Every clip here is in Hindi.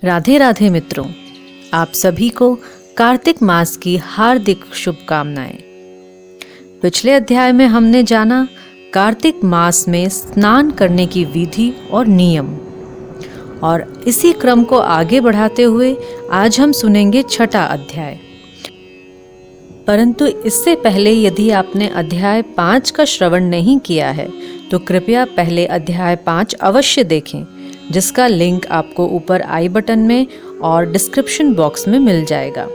राधे राधे मित्रों, आप सभी को कार्तिक मास की हार्दिक शुभकामनाएं। पिछले अध्याय में हमने जाना कार्तिक मास में स्नान करने की विधि और नियम, और इसी क्रम को आगे बढ़ाते हुए आज हम सुनेंगे छठा अध्याय। परंतु इससे पहले यदि आपने अध्याय 5 का श्रवण नहीं किया है तो कृपया पहले अध्याय 5 अवश्य देखें, जिसका लिंक आपको ऊपर आई बटन में और डिस्क्रिप्शन बॉक्स में मिल जाएगा।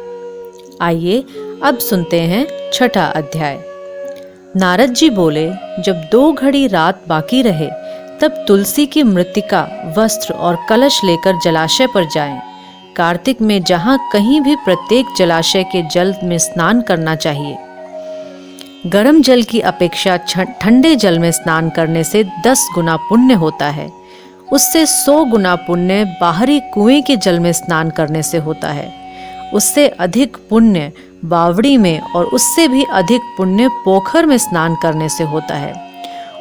आइए अब सुनते हैं छठा अध्याय। नारद जी बोले, जब 2 घड़ी रात बाकी रहे तब तुलसी की मृत्तिका, वस्त्र और कलश लेकर जलाशय पर जाएं। कार्तिक में जहाँ कहीं भी प्रत्येक जलाशय के जल में स्नान करना चाहिए। गर्म जल की अपेक्षा ठंडे जल में स्नान करने से 10 गुना पुण्य होता है। उससे 100 गुना पुण्य बाहरी कुएं के जल में स्नान करने से होता है। उससे अधिक पुण्य बावड़ी में और उससे भी अधिक पुण्य पोखर में स्नान करने से होता है।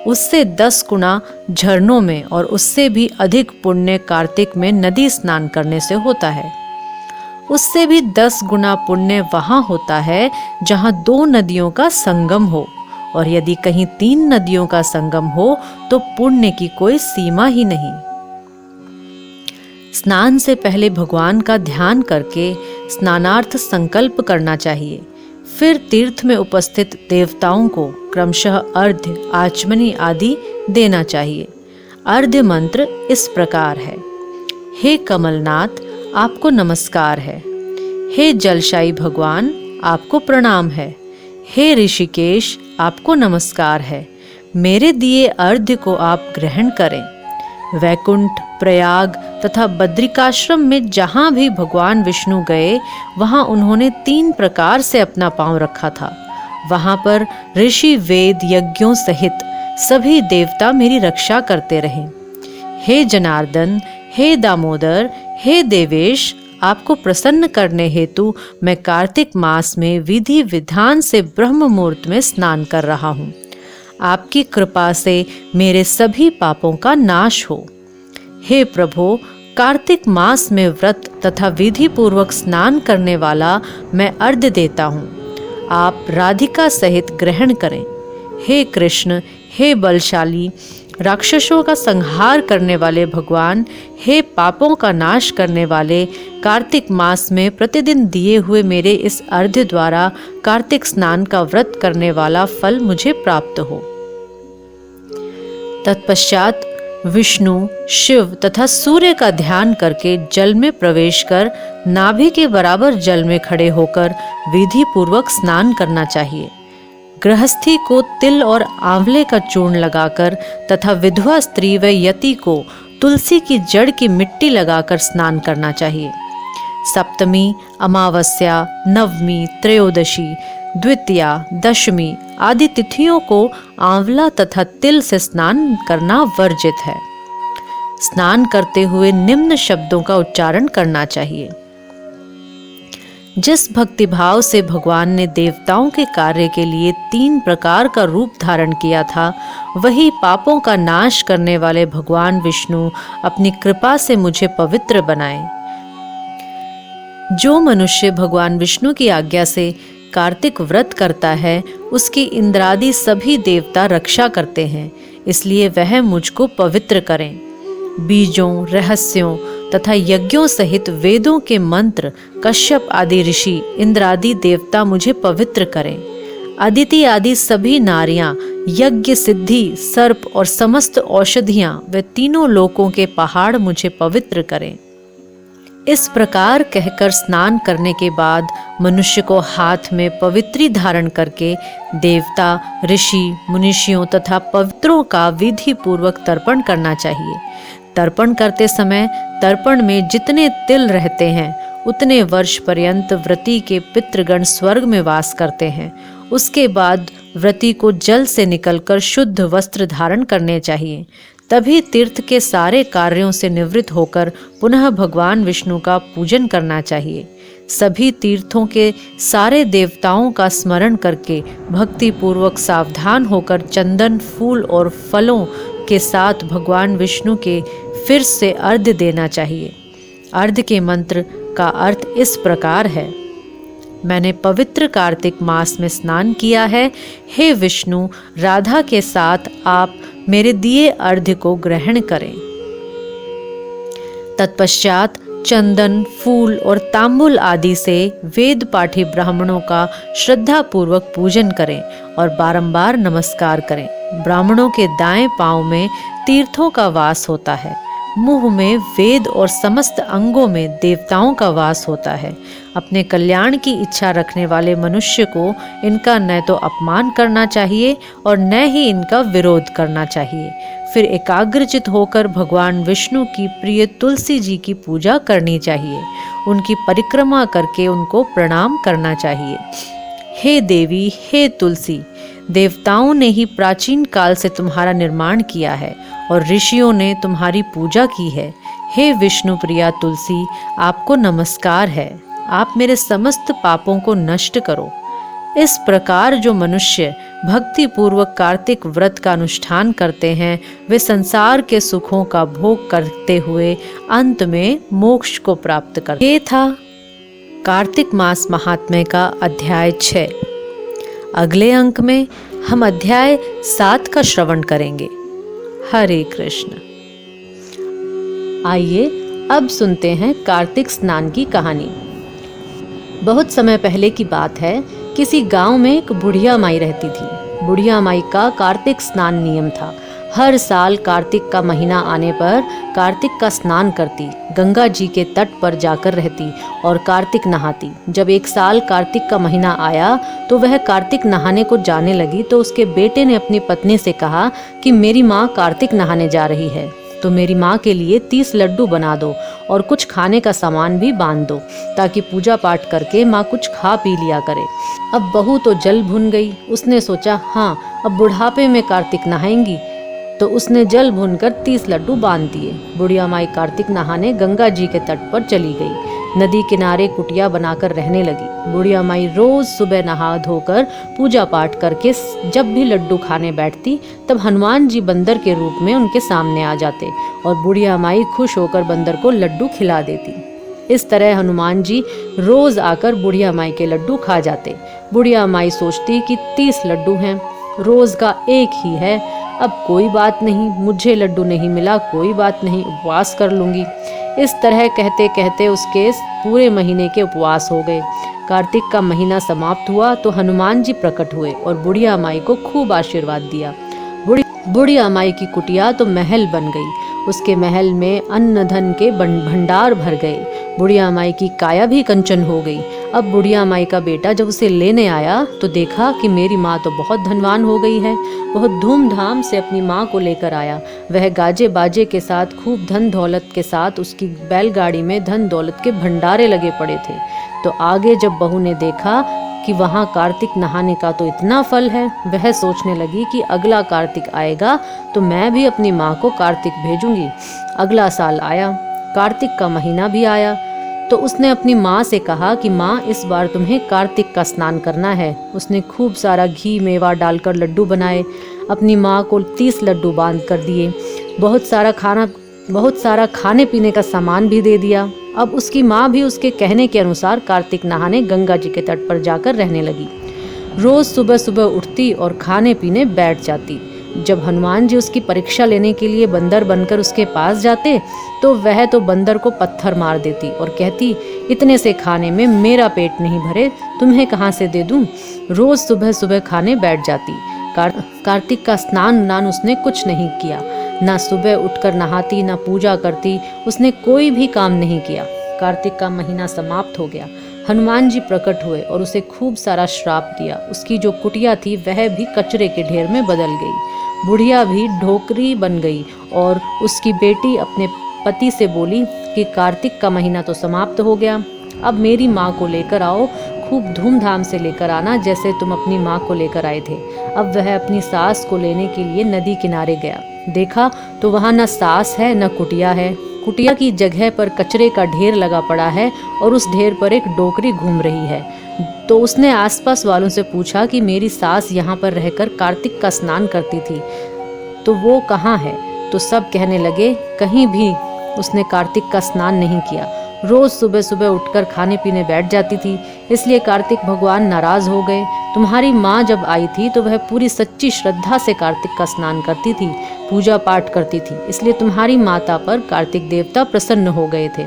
उससे 10 गुना झरनों में और उससे भी अधिक पुण्य कार्तिक में नदी स्नान करने से होता है। उससे भी 10 गुना पुण्य वहाँ होता है जहाँ 2 नदियों का संगम हो, और यदि कहीं 3 नदियों का संगम हो तो पुण्य की कोई सीमा ही नहीं। स्नान से पहले भगवान का ध्यान करके स्नानार्थ संकल्प करना चाहिए। फिर तीर्थ में उपस्थित देवताओं को क्रमशः अर्घ्य, आचमनी आदि देना चाहिए। अर्घ्य मंत्र इस प्रकार है: हे कमलनाथ, आपको नमस्कार है। हे जलशायी भगवान, आपको प्रणाम है। हे ऋषिकेश, आपको नमस्कार है। मेरे दिए अर्घ्य को आप ग्रहण करें। वैकुंठ, प्रयाग तथा बद्रिकाश्रम में जहाँ भी भगवान विष्णु गए वहाँ उन्होंने 3 प्रकार से अपना पांव रखा था। वहाँ पर ऋषि, वेद, यज्ञों सहित सभी देवता मेरी रक्षा करते रहे। हे जनार्दन, हे दामोदर, हे देवेश, आपको प्रसन्न करने हेतु मैं कार्तिक मास में विधि विधान से ब्रह्म मुहूर्त में स्नान कर रहा हूँ। आपकी कृपा से मेरे सभी पापों का नाश हो। हे प्रभु, कार्तिक मास में व्रत तथा विधि पूर्वक स्नान करने वाला मैं अर्घ्य देता हूँ। आप राधिका सहित ग्रहण करें। हे कृष्ण, हे बलशाली, राक्षसों का संहार करने वाले भगवान, हे पापों का नाश करने वाले, कार्तिक मास में प्रतिदिन दिए हुए मेरे इस अर्घ्य द्वारा कार्तिक स्नान का व्रत करने वाला फल मुझे प्राप्त हो। तत्पश्चात विष्णु, शिव तथा सूर्य का ध्यान करके जल में प्रवेश कर नाभि के बराबर जल में खड़े होकर विधि पूर्वक स्नान करना चाहिए। गृहस्थी को तिल और आंवले का चूर्ण लगाकर तथा विधवा स्त्री व यति को तुलसी की जड़ की मिट्टी लगाकर स्नान करना चाहिए। सप्तमी, अमावस्या, नवमी, त्रयोदशी, द्वितीया, दशमी आदि तिथियों को आंवला तथा तिल से स्नान करना वर्जित है। स्नान करते हुए निम्न शब्दों का उच्चारण करना चाहिए: जिस भक्तिभाव से भगवान ने देवताओं के कार्य के लिए 3 प्रकार का रूप धारण किया था, वही पापों का नाश करने वाले भगवान विष्णु अपनी कृपा से मुझे पवित्र बनाए। जो मनुष्य भगवान विष्णु की आज्ञा से कार्तिक व्रत करता है, उसकी इंद्रादि सभी देवता रक्षा करते हैं, इसलिए वह मुझको पवित्र करें। बीजों, रहस्यों तथा यज्ञों सहित वेदों के मंत्र, कश्यप आदि ऋषि, इंद्रादि देवता मुझे पवित्र करें। अदिति आदि सभी नारियां, यज्ञ सिद्धि, सर्प और समस्त औषधियां व तीनों लोकों के पहाड़ मुझे पवित्र करें। इस प्रकार कहकर स्नान करने के बाद मनुष्य को हाथ में पवित्री धारण करके देवता, ऋषि, मुनिषियों तथा पवित्रों का विधि पूर्वक तर्पण करना चाहिए। तर्पण करते समय तर्पण में जितने तिल रहते हैं उतने वर्ष पर्यंत व्रती के पितृगण स्वर्ग में वास करते हैं। उसके बाद व्रती को जल से निकलकर शुद्ध वस्त्र धारण करने चाहिए। तभी तीर्थ के सारे कार्यों से निवृत्त होकर पुनः भगवान विष्णु का पूजन करना चाहिए। सभी तीर्थों के सारे देवताओं का स्मरण करके भक्ति पूर्वक सावधान होकर चंदन, फूल और फलों के साथ भगवान विष्णु के फिर से अर्घ्य देना चाहिए। अर्ध के मंत्र का अर्थ इस प्रकार है। मैंने पवित्र कार्तिक मास में स्नान किया है। हे विष्णु, राधा के साथ आप मेरे दिए अर्घ्य को ग्रहण करें। तत्पश्चात चंदन, फूल और तांबुल आदि से वेद पाठी ब्राह्मणों का श्रद्धा पूर्वक पूजन करें और बारंबार नमस्कार करें। ब्राह्मणों के दाएं पांव में तीर्थों का वास होता है, मुंह में वेद और समस्त अंगों में देवताओं का वास होता है। अपने कल्याण की इच्छा रखने वाले मनुष्य को इनका न तो अपमान करना चाहिए और न ही इनका विरोध करना चाहिए। फिर एकाग्रचित होकर भगवान विष्णु की प्रिय तुलसी जी की पूजा करनी चाहिए। उनकी परिक्रमा करके उनको प्रणाम करना चाहिए। हे देवी, हे तुलसी, देवताओं ने ही प्राचीन काल से तुम्हारा निर्माण किया है और ऋषियों ने तुम्हारी पूजा की है। हे विष्णु प्रिया तुलसी, आपको नमस्कार है। आप मेरे समस्त पापों को नष्ट करो। इस प्रकार जो मनुष्य भक्ति पूर्वक कार्तिक व्रत का अनुष्ठान करते हैं, वे संसार के सुखों का भोग करते हुए अंत में मोक्ष को प्राप्त करते हैं। ये था कार्तिक मास महात्म्य का अध्याय 6। अगले अंक में हम अध्याय 7 का श्रवण करेंगे। हरे कृष्ण। आइए अब सुनते हैं कार्तिक स्नान की कहानी। बहुत समय पहले की बात है। किसी गांव में एक बुढ़िया माई रहती थी। बुढ़िया माई का कार्तिक स्नान नियम था। हर साल कार्तिक का महीना आने पर कार्तिक का स्नान करती, गंगा जी के तट पर जाकर रहती और कार्तिक नहाती। जब एक साल कार्तिक का महीना आया तो वह कार्तिक नहाने को जाने लगी तो उसके बेटे ने अपनी पत्नी से कहा कि मेरी माँ कार्तिक नहाने जा रही है, तो मेरी माँ के लिए 30 लड्डू बना दो और कुछ खाने का सामान भी बांध दो, ताकि पूजा पाठ करके माँ कुछ खा पी लिया करे। अब बहू तो जल भुन गई। उसने सोचा, हाँ, अब बुढ़ापे में कार्तिक नहाएंगी, तो उसने जल भूनकर 30 लड्डू बांध दिए। बुढ़िया माई कार्तिक नहाने गंगा जी के तट पर चली गई। नदी किनारे कुटिया बनाकर रहने लगी। बुढ़िया माई रोज सुबह नहा धोकर पूजा पाठ करके जब भी लड्डू खाने बैठती, तब हनुमान जी बंदर के रूप में उनके सामने आ जाते और बुढ़िया माई खुश होकर बंदर को लड्डू खिला देती। इस तरह हनुमान जी रोज आकर बुढ़िया माई के लड्डू खा जाते। बुढ़िया माई सोचती कि 30 लड्डू हैं, रोज का एक ही है, अब कोई बात नहीं, मुझे लड्डू नहीं मिला, कोई बात नहीं, उपवास कर लूँगी। इस तरह कहते कहते उसके पूरे महीने के उपवास हो गए। कार्तिक का महीना समाप्त हुआ तो हनुमान जी प्रकट हुए और बुढ़िया माई को खूब आशीर्वाद दिया। बुढ़िया माई की कुटिया तो महल बन गई। उसके महल में अन्न धन के भंडार भर गए। बुढ़िया माई की काया भी कंचन हो गई। अब बुढ़िया माई का बेटा जब उसे लेने आया तो देखा कि मेरी माँ तो बहुत धनवान हो गई है। बहुत धूमधाम से अपनी माँ को लेकर आया। वह गाजे बाजे के साथ खूब धन दौलत के साथ उसकी बैलगाड़ी में धन दौलत के भंडारे लगे पड़े थे। तो आगे जब बहू ने देखा कि वहाँ कार्तिक नहाने का तो इतना फल है, वह सोचने लगी कि अगला कार्तिक आएगा तो मैं भी अपनी माँ को कार्तिक भेजूंगी। अगला साल आया, कार्तिक का महीना भी आया, तो उसने अपनी माँ से कहा कि माँ, इस बार तुम्हें कार्तिक का स्नान करना है। उसने खूब सारा घी मेवा डालकर लड्डू बनाए, अपनी माँ को 30 लड्डू बांध कर दिए, बहुत सारा खाने पीने का सामान भी दे दिया। अब उसकी माँ भी उसके कहने के अनुसार कार्तिक नहाने गंगा जी के तट पर जाकर रहने लगी। रोज सुबह सुबह उठती और खाने पीने बैठ जाती। जब हनुमान जी उसकी परीक्षा लेने के लिए बंदर बनकर उसके पास जाते तो वह तो बंदर को पत्थर मार देती और कहती, इतने से खाने में मेरा पेट नहीं भरे, तुम्हें कहाँ से दे दूं। रोज सुबह सुबह खाने बैठ जाती। कार्तिक का स्नान उसने कुछ नहीं किया, ना सुबह उठकर नहाती, ना पूजा करती, उसने कोई भी काम नहीं किया। कार्तिक का महीना समाप्त हो गया। हनुमान जी प्रकट हुए और उसे खूब सारा श्राप दिया। उसकी जो कुटिया थी वह भी कचरे के ढेर में बदल गई। बुढ़िया भी ढोकरी बन गई और उसकी बेटी अपने पति से बोली कि कार्तिक का महीना तो समाप्त हो गया, अब मेरी माँ को लेकर आओ, खूब धूमधाम से लेकर आना जैसे तुम अपनी माँ को लेकर आए थे। अब वह अपनी सास को लेने के लिए नदी किनारे गया। देखा तो वहाँ न सास है न कुटिया है। कुटिया की जगह पर कचरे का ढेर लगा पड़ा है और उस ढेर पर एक डोकरी घूम रही है। तो उसने आसपास वालों से पूछा कि मेरी सास यहाँ पर रहकर कार्तिक का स्नान करती थी, तो वो कहाँ है। तो सब कहने लगे, कहीं भी उसने कार्तिक का स्नान नहीं किया। रोज सुबह सुबह उठकर खाने पीने बैठ जाती थी, इसलिए कार्तिक भगवान नाराज हो गए। तुम्हारी माँ जब आई थी तो वह पूरी सच्ची श्रद्धा से कार्तिक का स्नान करती थी, पूजा पाठ करती थी, इसलिए तुम्हारी माता पर कार्तिक देवता प्रसन्न हो गए थे,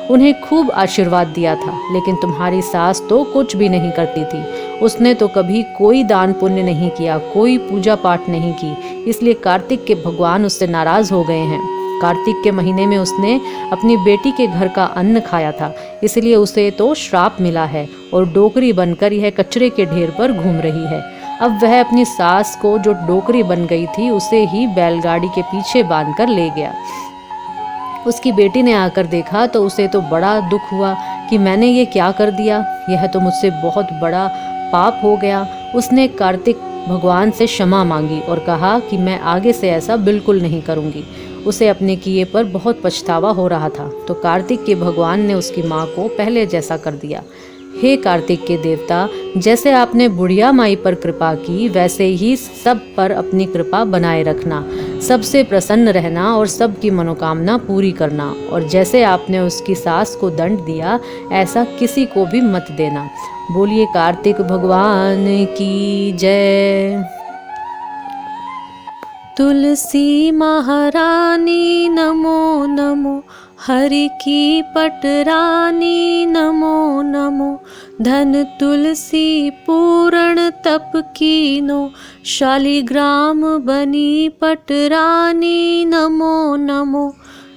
उन्हें खूब आशीर्वाद दिया था। लेकिन तुम्हारी सास तो कुछ भी नहीं करती थी, उसने तो कभी कोई दान पुण्य नहीं किया, कोई पूजा पाठ नहीं की, इसलिए कार्तिक के भगवान उससे नाराज हो गए हैं। कार्तिक के महीने में उसने अपनी बेटी के घर का अन्न खाया था, इसलिए उसे तो श्राप मिला है और डोकरी बनकर यह कचरे के ढेर पर घूम रही है। अब वह अपनी सास को जो डोकरी बन गई थी उसे ही बैलगाड़ी के पीछे बांधकर ले गया। उसकी बेटी ने आकर देखा तो उसे तो बड़ा दुख हुआ कि मैंने ये क्या कर दिया, यह तो मुझसे बहुत बड़ा पाप हो गया। उसने कार्तिक भगवान से क्षमा मांगी और कहा कि मैं आगे से ऐसा बिल्कुल नहीं करूंगी। उसे अपने किए पर बहुत पछतावा हो रहा था, तो कार्तिक के भगवान ने उसकी माँ को पहले जैसा कर दिया। हे कार्तिक के देवता, जैसे आपने बुढ़िया माई पर कृपा की, वैसे ही सब पर अपनी कृपा बनाए रखना, सबसे प्रसन्न रहना और सबकी मनोकामना पूरी करना। और जैसे आपने उसकी सास को दंड दिया, ऐसा किसी को भी मत देना। बोलिए कार्तिक भगवान की जय। तुलसी महारानी नमो नमो, हरि की पटरानी नमो नमो, धन तुलसी पूर्ण तप कीनो, शालिग्राम बनी पटरानी नमो नमो।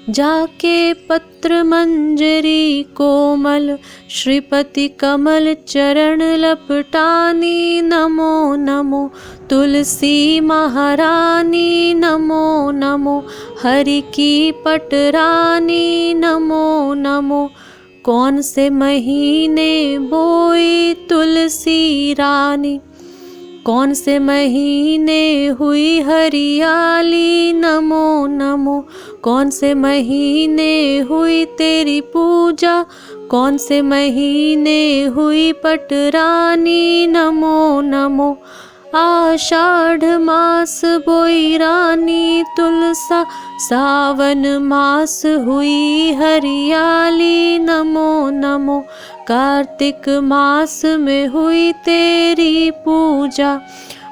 जाके पत्र मंजरी कोमल, श्रीपति कमल चरण लपटानी नमो नमो। तुलसी महारानी नमो नमो, हरि की पटरानी नमो नमो। कौन से महीने बोई तुलसी रानी, कौन से महीने हुई हरियाली नमो नमो। कौन से महीने हुई तेरी पूजा, कौन से महीने हुई पटरानी नमो नमो। आषाढ़ मास बोई रानी तुलसा, सावन मास हुई हरियाली नमो नमो। कार्तिक मास में हुई तेरी पूजा,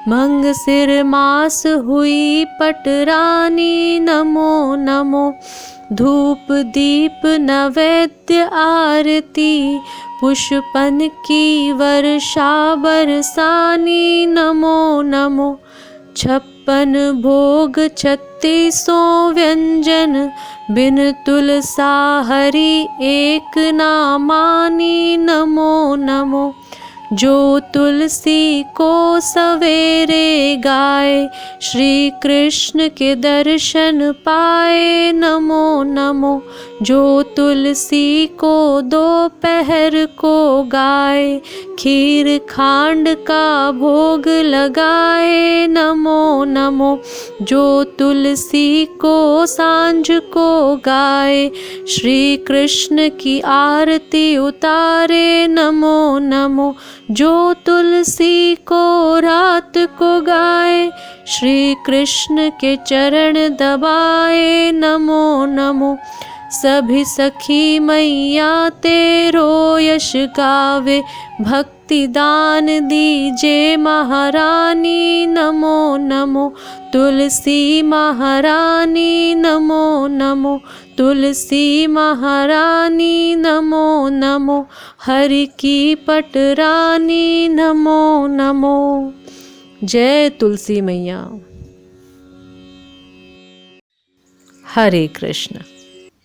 मंगसिर मास हुई पटरानी नमो नमो। धूप दीप नैवेद्य आरती, पुष्पन की वर्षा बरसानी नमो नमो। 56 भोग 36 व्यंजन, बिन तुलसा हरि एक ना मानी नमो नमो। जो तुलसी को सवेरे गाए, श्री कृष्ण के दर्शन पाए नमो नमो। जो तुलसी को दोपहर को गाए, खीर खांड का भोग लगाए नमो नमो। जो तुलसी को सांझ को गाए, श्री कृष्ण की आरती उतारे नमो नमो। जो तुलसी को रात को गाए, श्री कृष्ण के चरण दबाए नमो नमो। सभी सखी मैया तेरो यश गावे, भक्ति दान दीजे महारानी नमो नमो। तुलसी महारानी नमो नमो, तुलसी महारानी नमो नमो। हरि की पटरानी नमो नमो। जय तुलसी मैया। हरे कृष्ण।